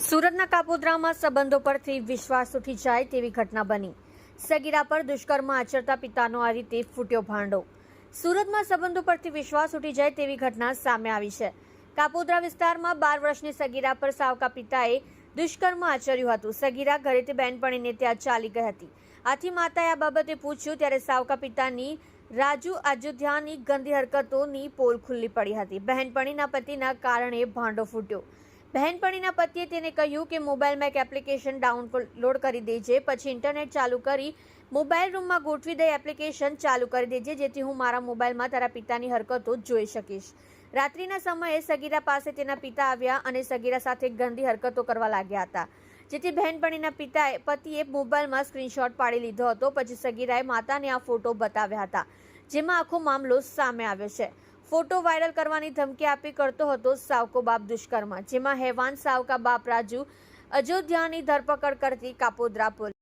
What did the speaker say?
સુરતના કાપોદ્રામાં સંબંધો પરથી વિશ્વાસ ઉઠી જાય તેવી ઘટના બની। સગીરા પર દુષ્કર્મ આચરતા પિતાનો આ રીતે ફૂટ્યો ભાંડો। સુરતમાં સંબંધો પરથી વિશ્વાસ ઉઠી જાય તેવી ઘટના સામે આવી છે। કાપોદ્રા વિસ્તારમાં 12 વર્ષની સગીરા પર સાવકા પિતાએ દુષ્કર્મ આચર્યું હતું। સગીરા ઘરેથી બહેનપણીને ત્યાં ચાલી ગઈ હતી। આથી માતાએ આ બાબતે પૂછ્યું ત્યારે સાવકા પિતાની રાજુ અયોધ્યાની ગંદી હરકતોની પોલ ખુલ્લી પડી હતી। બહેનપણીના પતિના કારણે ભાંડો ફૂટ્યો। બહેનપણીના પતિએ તેને કહ્યું કે મોબાઈલમાં એક એપ્લિકેશન ડાઉનલોડ કરી દેજે, પછી ઇન્ટરનેટ ચાલુ કરી મોબાઈલ રૂમમાં ગોઠવી દઈ એપ્લિકેશન ચાલુ કરી દેજે, જેથી હું મારા મોબાઈલમાં તારા પિતાની હરકતો જોઈ શકીશ। રાત્રિના સમયે સગીરા પાસે તેના પિતા આવ્યા અને સગીરા સાથે ગંદી હરકતો કરવા લાગ્યા હતા, જેથી બહેનપણીના પતિએ મોબાઈલમાં સ્ક્રીનશોટ પાડી લીધો હતો। પછી સગીરાએ માતાને આ ફોટો બતાવ્યા હતા, જેમાં આખો મામલો સામે આવ્યો છે। ફોટો વાયરલ કરવાની ધમકી આપી કરતો હતો સાવકો બાપ દુષ્કર્મ, જેમાં હેવાન સાવકા બાપ રાજુ અયોધ્યાની ધરપકડ કરતી કાપોદ્રા પોલીસ।